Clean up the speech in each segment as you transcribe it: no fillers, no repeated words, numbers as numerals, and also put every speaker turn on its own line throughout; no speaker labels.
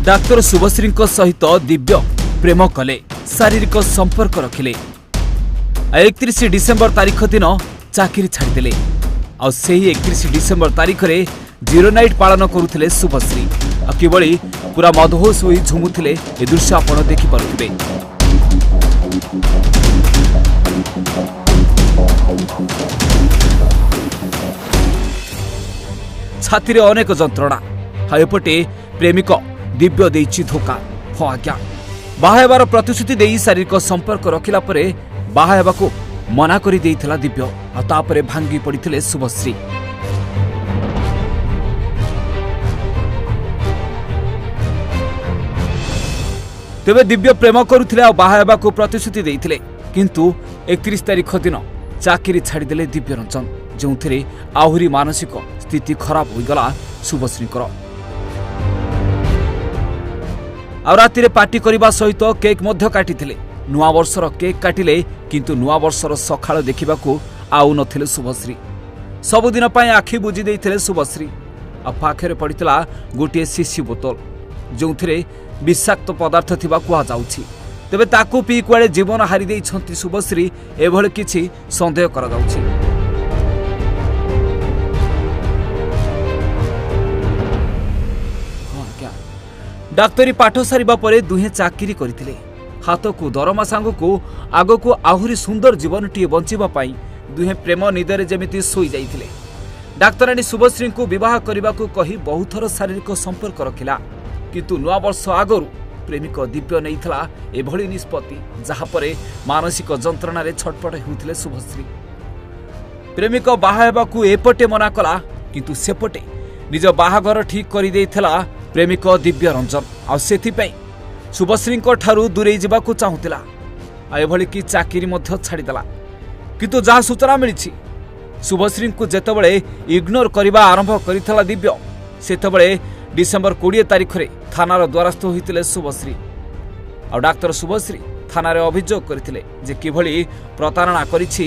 Doctor Shubhashree सहित दिव्य प्रेम कले शारीरिक संपर्क रखिले 31 डिसेम्बर तारीख दिन चाकरी छाड़ीदे 31 डिसेम्बर तारीख में जीरो नाइट पालन करुले शुभश्री किभली पूरा मदहोश होई झुमुथिले ए दृश्य आपण देखि पारुथिबे। छाती अनेक जंत्रणा हायपटे प्रेमिक दिव्य देइछि धोखा। हाँ आज्ञा बाहाबार प्रतिश्रुति दे शारीरिक संपर्क रखिला परे बाहाबाकू मना करि देइथिला दिव्य आ तापरे भांगी पड़िथिले शुभश्री। तेबे दिव्य प्रेम करुथिले आ बाहाबाकू प्रतिश्रुति देइथिले किंतु 31 तारीख दिन चाकरी छाड़ीदेले दिव्य रंजन जोंथिरे आहुरी मानसिक स्थिति खराब होईगला शुभश्रीकर। आ रातिरे पार्टी करबा सहित केक मध्य काटिथिले। नुआ वर्षर केक काटिले किंतु नुआ वर्षर सखाळ देखिबाकू आउ नथिले शुभश्री। सबुदिन पई आखि बुझी देइथिले शुभश्री। आ पाखरे पड़ितला गोटे सीसी बोतल जोंथिरे विषाक्त पदार्थ थिबा कुहा जाउछि। तेबे ताकू पी कुआडे जीवन हारि देइछंती शुभश्री एभଳି किछि संदेह करा जाउछि। डाक्तरी पाठ सारिबा परे दुहे चाकरी करथिले। हाथकू दरमा सांगकू आगकू आहुरी सुंदर जीवनटीए बंचिबा पाई दुहे प्रेम निदरे जेमिति सोई जाइथिले। डाक्तराणी शुभश्री को विवाह करबाकू कही बहुत थर शारीरिक संपर्क रखिला किंतु नुआ वर्ष आगरू प्रेमिक दिव्य नैथिला एभଳି निष्पत्ति जहा परे मानसिक जंत्रणा रे छटपट हेउथिले शुभश्री। प्रेमिक बाहा हेबाकू एपटे मना कला किंतु सेपटे निज बाहाघर ठीक करि देइथिला प्रेमिक दिव्य रंजन। आ सेथिपई शुभश्री ठारू दूरे जावाकू चाहुतिला आ एभଳି कि चाकरी मध्य छाड़ीदेला किंतु जहा सूचना मिली शुभश्री को जेतेबेले इग्नोर करबा आरंभ करिथिला दिव्य सेतेबेले डिसेम्बर 20 तारीख रे थानार द्वारस्थ होइतिले शुभश्री। आ डाक्तर शुभश्री थाना रे अभियोग करथिले जे किभली प्रतारणा करिछि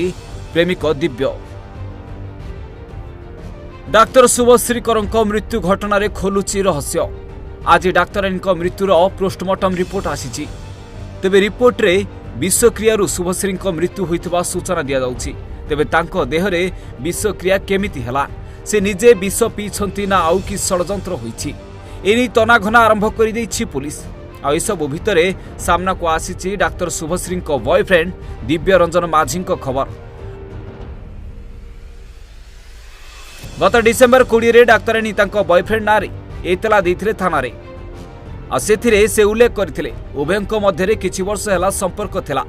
प्रेमिक दिव्य। डाक्तर शुभश्री मृत्यु घटना रे खोलुछि रहस्य। आज डाक्तरानी मृत्युर पोस्टमार्टम रिपोर्ट आसीछि। तेबे रिपोर्ट रे विषक्रिया शुभश्री मृत्यु होइतबा सूचना दिया जाउछि। तेबे तांको देह रे विषक्रिया केमिति हला से निजे विष पीछंती ना आउ कि षडयंत्र होइछि एनी तनाघना आरंभ करि दैछि पुलिस। आ एसब भितरे सामना को आसीछि डाक्तर शुभश्री बॉयफ्रेंड दिव्य रंजन माझी खबर। गत डिसेम्बर 20 रे डाक्तरानी तांको बॉयफ्रेंड नारे एतला दैथिले थाना रे। आ सेथिरे से उल्लेख करथिले उभयଙ୍କ ମଧ୍ୟରେ କିଛି ବର୍ଷ ହେଲା संपर्क थिला।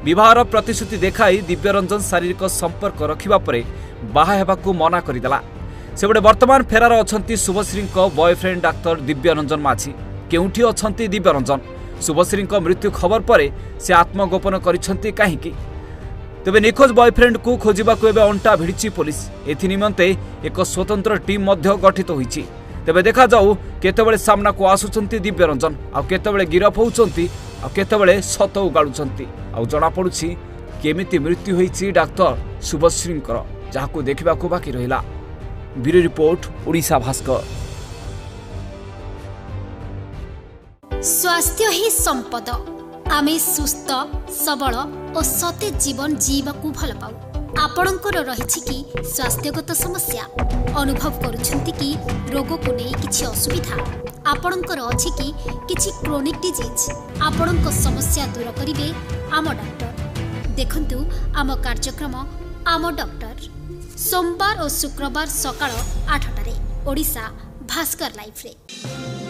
विवाहर प्रतिश्रुति देखाई दिव्य रंजन शारीरिक संपर्क रखिबा परे बाहा हेबाकू मना करिदेला। सेबडे वर्तमान फेरार अछंती शुभश्री बॉयफ्रेंड डाक्तर दिव्य रंजन माझी। केउठी अछंती दिव्य रंजन? शुभश्री मृत्यु खबर परे से आत्मगोपन करिसंती काहीकि? तेबे निखोज बॉयफ्रेंड को खोजिबाकू एबे अंटा भिड़िछि पुलिस। एथि निमंते एक स्वतंत्र टीम मध्य गठित होईछि। तेबे देखा जाऊ केतेबेले सामना को आसुचंती दिव्य रंजन आ केतेबेले गिरफ होउचंती आ केतेबेले सत उगाळुचंती। आ जणा पडुछि केमिति मृत्यु होईछि डाक्तर शुभश्रींकर जाहाकू देखिबाकू बाकी रहिला। Bureau report Odisha Bhaskar.
स्वास्थ्य ही संपद। आमे सुस्थ सबल और सतेज जीवन जीवाकू भल पाऊ। आपणकर रहिछि कि स्वास्थ्यगत समस्या अनुभव करुछंती कि रोग को नहीं किछि असुविधा आपणकर अछि कि किछि क्रोनिक डिजीज आपणक समस्या दूर करिवे आम डॉक्टर। देखंतु आम कार्यक्रम आम डॉक्टर सोमवार और शुक्रवार सकाळ 8 टारे ओडिशा भास्कर लाइफ रे।